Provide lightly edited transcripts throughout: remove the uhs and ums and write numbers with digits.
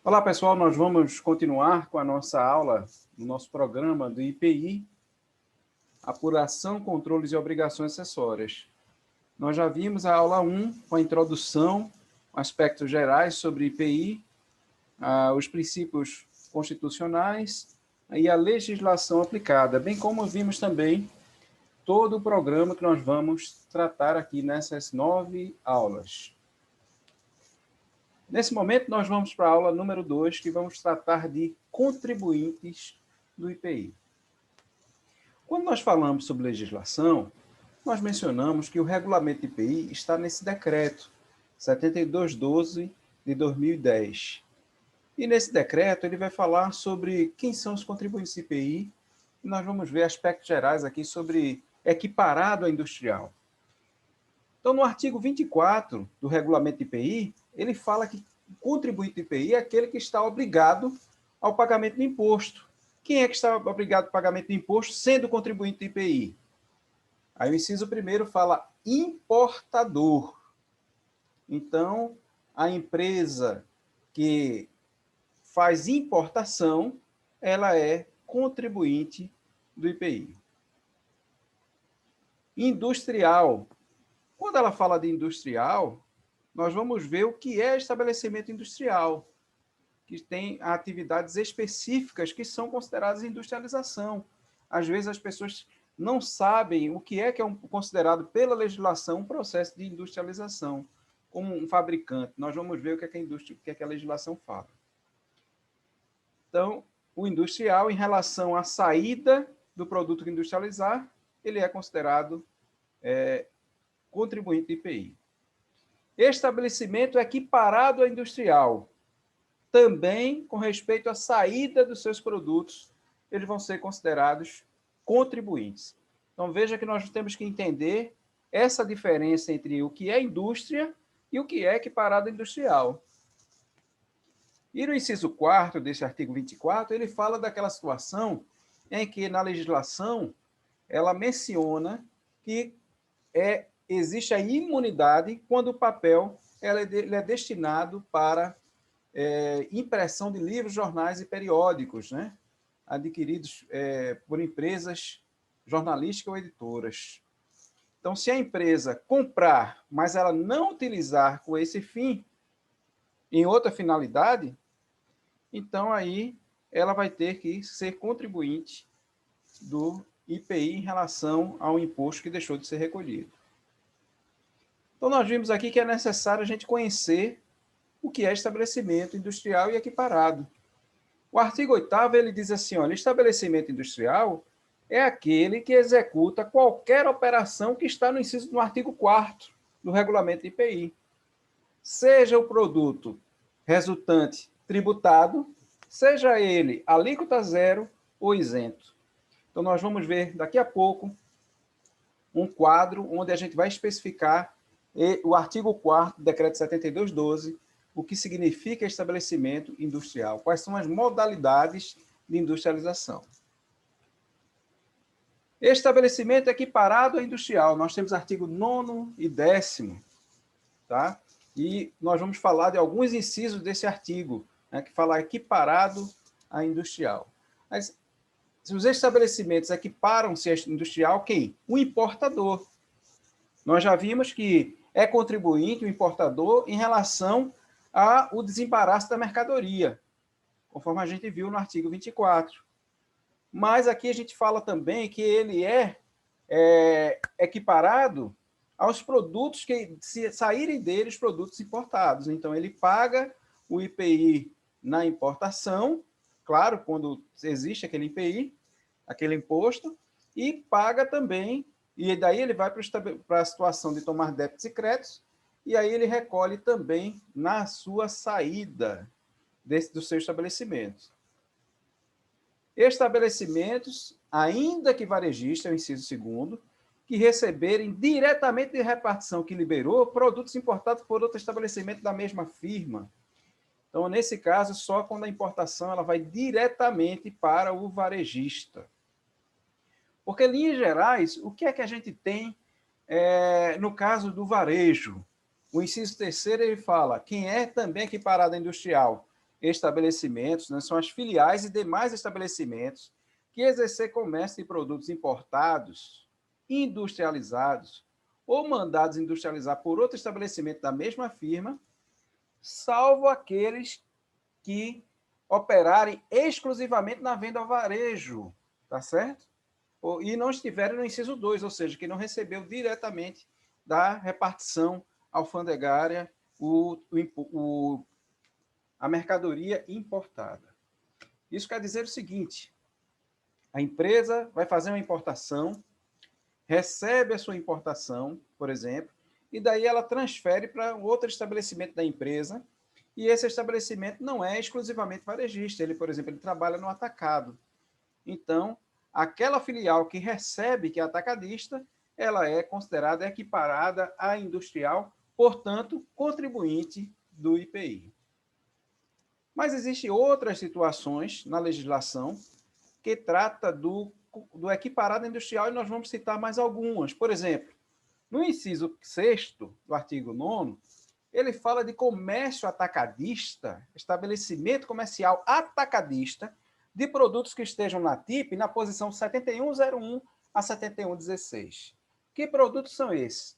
Olá, pessoal, nós vamos continuar com a nossa aula, no nosso programa do IPI, Apuração, Controles e Obrigações Acessórias. Nós já vimos a aula 1, com a introdução, aspectos gerais sobre IPI, os princípios constitucionais e a legislação aplicada, bem como vimos também todo o programa que nós vamos tratar aqui nessas 9 aulas. Nesse momento, nós vamos para a aula número 2, que vamos tratar de contribuintes do IPI. Quando nós falamos sobre legislação, nós mencionamos que o regulamento IPI está nesse decreto 7212 de 2010. E nesse decreto ele vai falar sobre quem são os contribuintes IPI, e nós vamos ver aspectos gerais aqui sobre equiparado a industrial. Então, no artigo 24 do regulamento IPI, ele fala que o contribuinte IPI é aquele que está obrigado ao pagamento do imposto. Quem é que está obrigado ao pagamento do imposto sendo contribuinte IPI? Aí o inciso 1º fala importador. Então, a empresa que faz importação, ela é contribuinte do IPI. Industrial. Quando ela fala de industrial, nós vamos ver o que é estabelecimento industrial, que tem atividades específicas que são consideradas industrialização. Às vezes as pessoas não sabem o que é considerado pela legislação um processo de industrialização, como um fabricante. Nós vamos ver o que é que a indústria, o que é que a legislação fala. Então, o industrial, em relação à saída do produto que industrializar, ele é considerado contribuinte de IPI. Estabelecimento equiparado a industrial. Também, com respeito à saída dos seus produtos, eles vão ser considerados contribuintes. Então, veja que nós temos que entender essa diferença entre o que é indústria e o que é equiparado industrial. E no inciso 4º desse artigo 24, ele fala daquela situação em que, na legislação, ela menciona que existe a imunidade quando o papel ele é destinado para impressão de livros, jornais e periódicos, né? Adquiridos por empresas jornalísticas ou editoras. Então, se a empresa comprar, mas ela não utilizar com esse fim, em outra finalidade, então aí ela vai ter que ser contribuinte do IPI em relação ao imposto que deixou de ser recolhido. Então, nós vimos aqui que é necessário a gente conhecer o que é estabelecimento industrial e equiparado. O artigo 8º, ele diz assim, olha, estabelecimento industrial é aquele que executa qualquer operação que está no artigo 4º do regulamento IPI. Seja o produto resultante tributado, seja ele alíquota zero ou isento. Então, nós vamos ver daqui a pouco um quadro onde a gente vai especificar o artigo 4º do decreto 7212, o que significa estabelecimento industrial, quais são as modalidades de industrialização. Estabelecimento equiparado a industrial, nós temos artigo 9º e 10º, tá? E nós vamos falar de alguns incisos desse artigo, né, que fala equiparado a industrial. Mas os estabelecimentos equiparam-se a industrial, quem? O importador. Nós já vimos que é contribuinte o importador em relação ao desembaraço da mercadoria, conforme a gente viu no artigo 24. Mas aqui a gente fala também que ele é equiparado aos produtos que se saírem dele, os produtos importados. Então, ele paga o IPI na importação, claro, quando existe aquele IPI, aquele imposto, e paga também, e daí ele vai para a situação de tomar débitos e créditos, e aí ele recolhe também na sua saída do seu estabelecimento. Estabelecimentos, ainda que varejista, é o inciso 2º, que receberem diretamente de repartição que liberou produtos importados por outro estabelecimento da mesma firma. Então, nesse caso, só quando a importação ela vai diretamente para o varejista. Porque, em linhas gerais, o que é que a gente tem no caso do varejo? O inciso 3º ele fala, quem é também equiparado a industrial? estabelecimentos, né, são as filiais e demais estabelecimentos que exercer comércio de produtos importados, industrializados ou mandados industrializar por outro estabelecimento da mesma firma, salvo aqueles que operarem exclusivamente na venda ao varejo, tá certo? E não estiverem no inciso 2, ou seja, que não recebeu diretamente da repartição alfandegária a mercadoria importada. Isso quer dizer o seguinte: a empresa vai fazer uma importação, recebe a sua importação, por exemplo, e daí ela transfere para outro estabelecimento da empresa, e esse estabelecimento não é exclusivamente varejista, ele, por exemplo, ele trabalha no atacado. Então, aquela filial que recebe, que é atacadista, ela é considerada equiparada à industrial, portanto, contribuinte do IPI. Mas existem outras situações na legislação que trata do equiparado industrial, e nós vamos citar mais algumas. Por exemplo, no inciso 6º do artigo 9º, ele fala de comércio atacadista, estabelecimento comercial atacadista, de produtos que estejam na TIP, na posição 7101 a 7116. Que produtos são esses?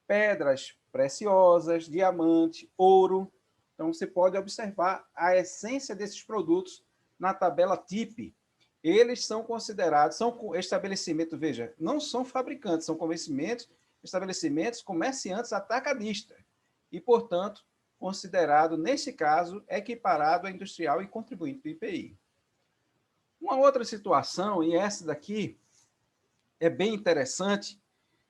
Pedras preciosas, diamante, ouro. Então, você pode observar a essência desses produtos na tabela TIP. Eles são considerados, são estabelecimentos, veja, não são fabricantes, são estabelecimentos comerciantes atacadistas. E, portanto, considerado, nesse caso, equiparado a industrial e contribuinte do IPI. Uma outra situação, e essa daqui é bem interessante,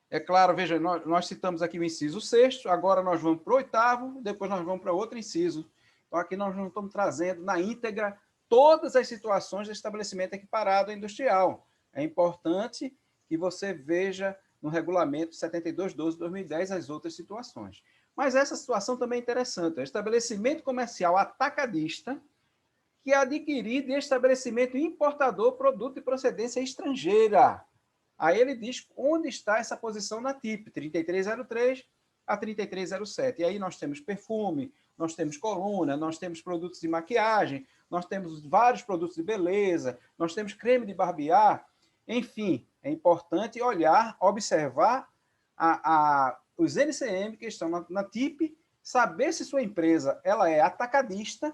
é claro, veja, nós citamos aqui o inciso 6º, agora nós vamos para o 8º, depois nós vamos para outro inciso. Então, aqui nós não estamos trazendo na íntegra todas as situações de estabelecimento equiparado industrial. É importante que você veja no regulamento 7212/2010 as outras situações. Mas essa situação também é interessante. É estabelecimento comercial atacadista que adquirir de estabelecimento importador produto de procedência estrangeira. Aí ele diz onde está essa posição na TIP, 3303 a 3307. E aí nós temos perfume, nós temos coluna, nós temos produtos de maquiagem, nós temos vários produtos de beleza, nós temos creme de barbear. Enfim, é importante olhar, observar os NCM que estão na TIP, saber se sua empresa ela é atacadista,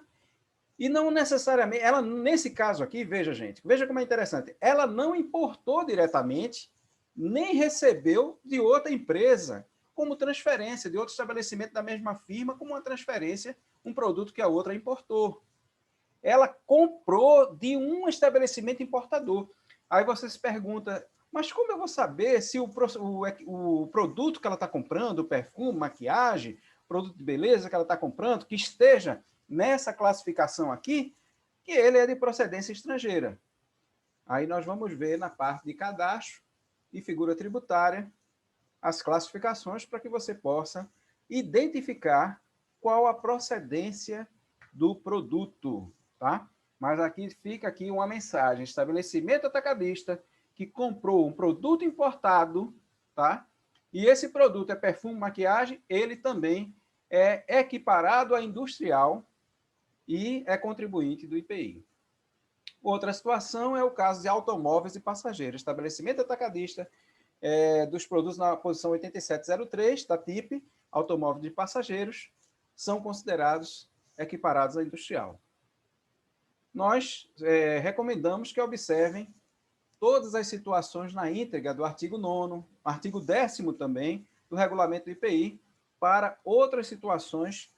e não necessariamente, ela nesse caso aqui, veja gente, veja como é interessante, ela não importou diretamente, nem recebeu de outra empresa, como transferência, de outro estabelecimento da mesma firma, como uma transferência, um produto que a outra importou. Ela comprou de um estabelecimento importador. Aí você se pergunta, mas como eu vou saber se o produto que ela está comprando, perfume, maquiagem, produto de beleza que ela está comprando, que esteja nessa classificação aqui, que ele é de procedência estrangeira. Aí nós vamos ver na parte de cadastro e figura tributária as classificações para que você possa identificar qual a procedência do produto, tá? Mas aqui fica aqui uma mensagem: estabelecimento atacadista que comprou um produto importado, tá? E esse produto é perfume, maquiagem, ele também é equiparado a industrial e é contribuinte do IPI. Outra situação é o caso de automóveis e passageiros. Estabelecimento atacadista dos produtos na posição 8703 da TIP, automóvel de passageiros, são considerados equiparados à industrial. Nós recomendamos que observem todas as situações na íntegra do artigo 9º, artigo 10º também, do regulamento do IPI, para outras situações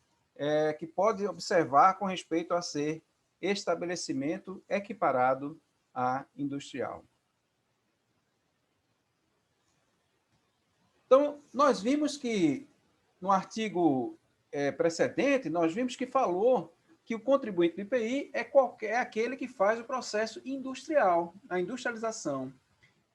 que pode observar com respeito a ser estabelecimento equiparado a industrial. Então, nós vimos que no artigo precedente, nós vimos que falou que o contribuinte do IPI é aquele que faz o processo industrial, a industrialização.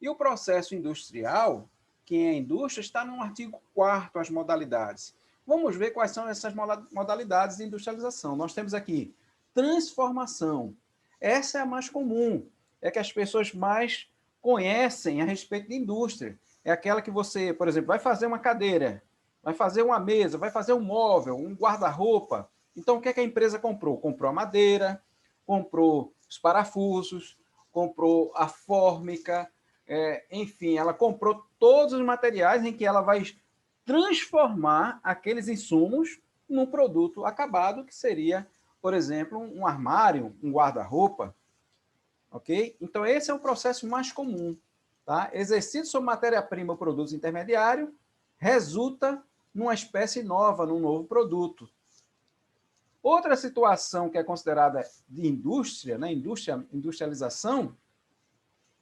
E o processo industrial, quem é indústria, está no artigo 4º, as modalidades. Vamos ver quais são essas modalidades de industrialização. Nós temos aqui transformação. Essa é a mais comum, é que as pessoas mais conhecem a respeito de indústria. É aquela que você, por exemplo, vai fazer uma cadeira, vai fazer uma mesa, vai fazer um móvel, um guarda-roupa. Então, o que é que a empresa comprou? Comprou a madeira, comprou os parafusos, comprou a fórmica, enfim, ela comprou todos os materiais em que ela vai transformar aqueles insumos num produto acabado, que seria, por exemplo, um armário, um guarda-roupa, ok? Então, esse é o processo mais comum, tá? Exercido sobre matéria-prima ou produtos intermediários, resulta numa espécie nova, num novo produto. Outra situação que é considerada de indústria, né, industrialização,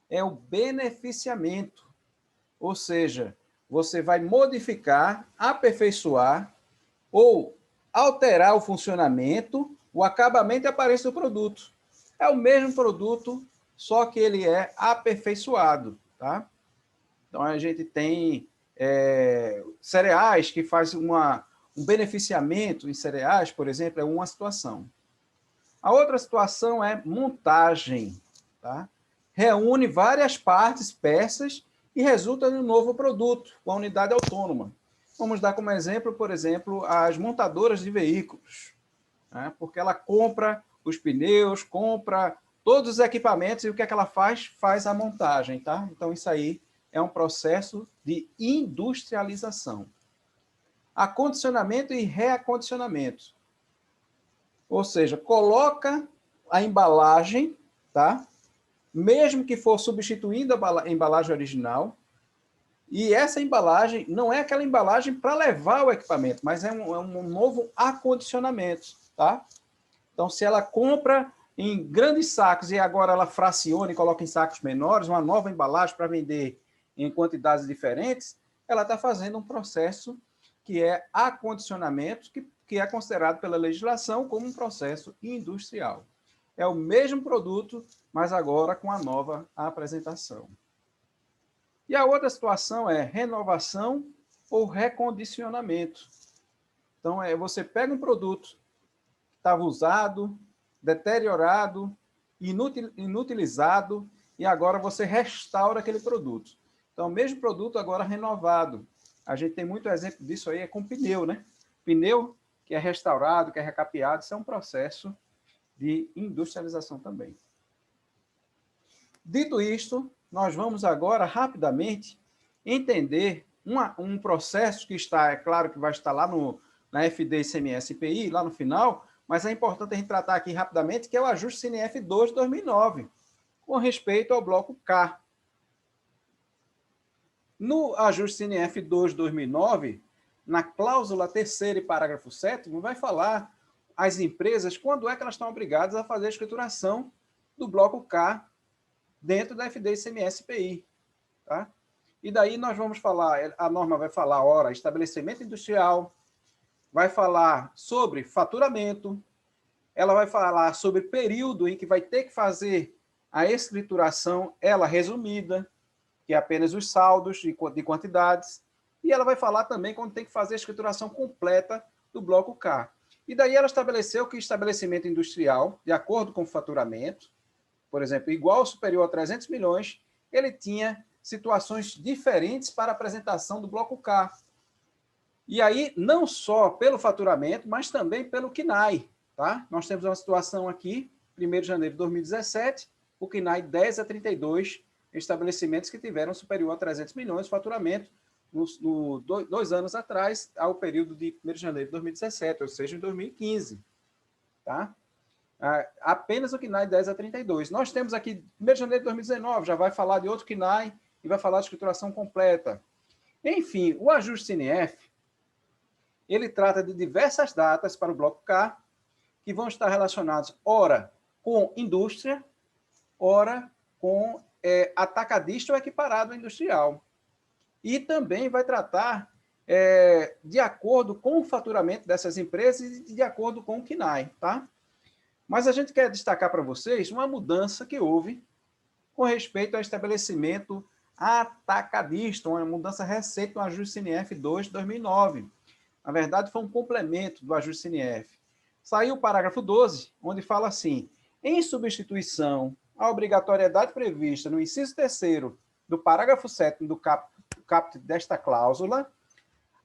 é o beneficiamento. Ou seja, você vai modificar, aperfeiçoar ou alterar o funcionamento, o acabamento e a aparência do produto. É o mesmo produto, só que ele é aperfeiçoado, tá? Então, a gente tem cereais que faz um beneficiamento em cereais, por exemplo, é uma situação. A outra situação é montagem, tá? Reúne várias partes, peças, e resulta num novo produto, com a unidade autônoma. Vamos dar como exemplo, por exemplo, as montadoras de veículos, né? Porque ela compra os pneus, compra todos os equipamentos, e o que é que ela faz? Faz a montagem, tá? Então, isso aí é um processo de industrialização. Acondicionamento e reacondicionamento. Ou seja, coloca a embalagem, tá? Mesmo que for substituindo a embalagem original, e essa embalagem não é aquela embalagem para levar o equipamento, mas é um novo acondicionamento, tá? Então, se ela compra em grandes sacos e agora ela fraciona e coloca em sacos menores, uma nova embalagem para vender em quantidades diferentes, ela está fazendo um processo que é acondicionamento, que é considerado pela legislação como um processo industrial. É o mesmo produto, mas agora com a nova apresentação. E a outra situação é renovação ou recondicionamento. Então, você pega um produto que estava usado, deteriorado, inutilizado, e agora você restaura aquele produto. Então, o mesmo produto agora renovado. A gente tem muito exemplo disso aí, é com pneu, né? Pneu que é restaurado, que é recapeado, isso é um processo de industrialização também. Dito isto, nós vamos agora, rapidamente, entender um processo que está, é claro que vai estar lá na FD ICMS IPI, lá no final, mas é importante a gente tratar aqui rapidamente, que é o ajuste CNF 2 de 2009, com respeito ao bloco K. No ajuste CNF 2 de 2009, na cláusula 3ª e parágrafo 7º, vai falar as empresas quando é que elas estão obrigadas a fazer a escrituração do bloco K dentro da FD ICMS IPI. Tá? E daí nós vamos falar, a norma vai falar, ora, estabelecimento industrial, vai falar sobre faturamento, ela vai falar sobre período em que vai ter que fazer a escrituração, ela resumida, que é apenas os saldos de quantidades, e ela vai falar também quando tem que fazer a escrituração completa do bloco K. E daí ela estabeleceu que estabelecimento industrial, de acordo com o faturamento, por exemplo, igual ou superior a 300 milhões, ele tinha situações diferentes para a apresentação do bloco K. E aí, não só pelo faturamento, mas também pelo KNAI. Tá? Nós temos uma situação aqui, 1º de janeiro de 2017, o KNAI 10 a 32 estabelecimentos que tiveram superior a 300 milhões de faturamento no 2 anos atrás, ao período de 1º de janeiro de 2017, ou seja, em 2015. Tá? Apenas o KNAI 10 a 32. Nós temos aqui, 1º de janeiro de 2019, já vai falar de outro KNAI e vai falar de escrituração completa. Enfim, o ajuste CNF, ele trata de diversas datas para o bloco K, que vão estar relacionados, ora, com indústria, ora, com atacadista ou equiparado industrial. E também vai tratar de acordo com o faturamento dessas empresas e de acordo com o KNAI, tá? Mas a gente quer destacar para vocês uma mudança que houve com respeito ao estabelecimento atacadista, uma mudança recente no ajuste CNF 2 de 2009. Na verdade, foi um complemento do ajuste CNF. Saiu o parágrafo 12, onde fala assim: em substituição à obrigatoriedade prevista no inciso 3º do parágrafo 7º do caput desta cláusula,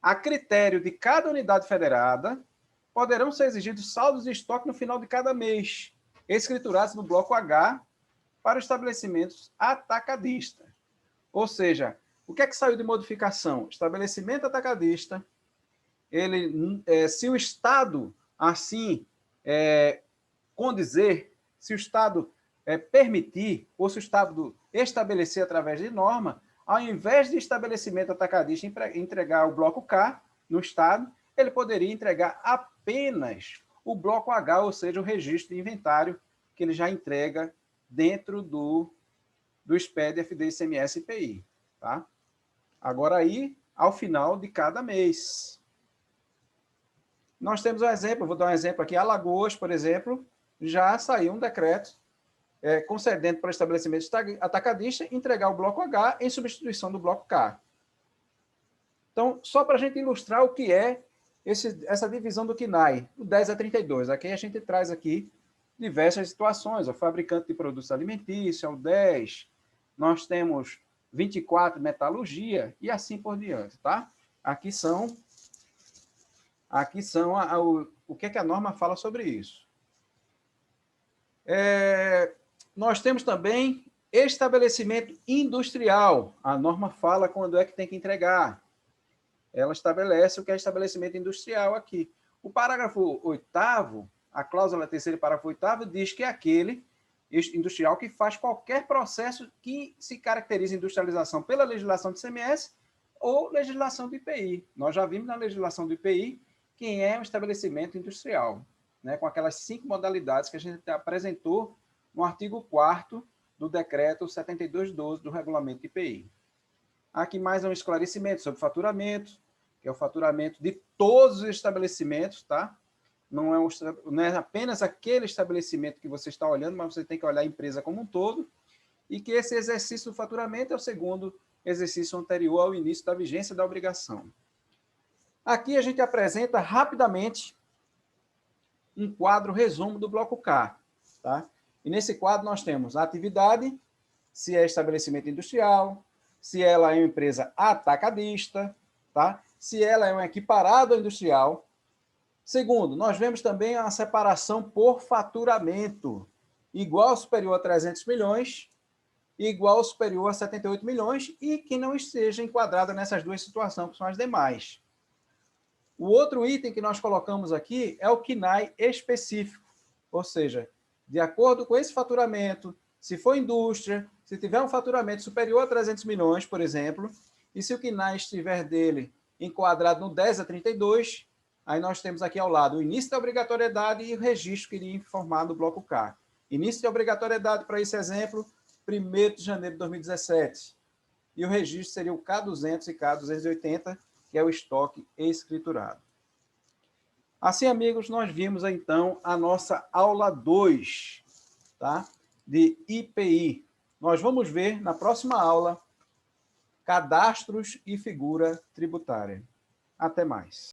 a critério de cada unidade federada, poderão ser exigidos saldos de estoque no final de cada mês, escriturados no bloco H para estabelecimentos atacadistas. Ou seja, o que é que saiu de modificação? Estabelecimento atacadista, se o Estado assim condizer, se o Estado permitir, ou se o Estado estabelecer através de norma, ao invés de estabelecimento atacadista entregar o bloco K no Estado, ele poderia entregar apenas o bloco H, ou seja, o registro de inventário que ele já entrega dentro do SPED, FD, ICMS e IPI. Tá? Agora aí, ao final de cada mês. Nós temos um exemplo, vou dar um exemplo aqui, Alagoas, por exemplo, já saiu um decreto concedendo para o estabelecimento atacadista entregar o bloco H em substituição do bloco K. Então, só para a gente ilustrar o que é essa divisão do KNAI, do 10 a 32. Aqui a gente traz aqui diversas situações. O fabricante de produtos alimentícios é o 10, nós temos 24, metalurgia, e assim por diante, tá? Aqui são o que a norma fala sobre isso. Nós temos também estabelecimento industrial. A norma fala quando é que tem que entregar. Ela estabelece o que é estabelecimento industrial aqui. O parágrafo 8º, a cláusula terceira, parágrafo 8º, diz que é aquele industrial que faz qualquer processo que se caracterize industrialização pela legislação do ICMS ou legislação do IPI. Nós já vimos na legislação do IPI quem é um estabelecimento industrial, né, com aquelas 5 modalidades que a gente apresentou no artigo 4º do decreto 7212 do regulamento do IPI. Aqui mais um esclarecimento sobre faturamento, que é o faturamento de todos os estabelecimentos, tá? Não é apenas aquele estabelecimento que você está olhando, mas você tem que olhar a empresa como um todo, e que esse exercício do faturamento é o segundo exercício anterior ao início da vigência da obrigação. Aqui a gente apresenta rapidamente um quadro resumo do bloco K, tá? E nesse quadro nós temos a atividade, se é estabelecimento industrial, se ela é uma empresa atacadista, tá? Se ela é um equiparado industrial. Segundo, nós vemos também a separação por faturamento, igual ou superior a 300 milhões, igual ou superior a 78 milhões, e que não esteja enquadrada nessas duas situações, que são as demais. O outro item que nós colocamos aqui é o KNAI específico, ou seja, de acordo com esse faturamento, se for indústria, se tiver um faturamento superior a 300 milhões, por exemplo, e se o KNAI estiver dele enquadrado no 10 a 32, aí nós temos aqui ao lado o início da obrigatoriedade e o registro que iria informar no bloco K. Início de obrigatoriedade, para esse exemplo, 1º de janeiro de 2017. E o registro seria o K200 e K280, que é o estoque escriturado. Assim, amigos, nós vimos, então, a nossa aula 2, tá? De IPI. Nós vamos ver, na próxima aula, cadastros e figura tributária. Até mais.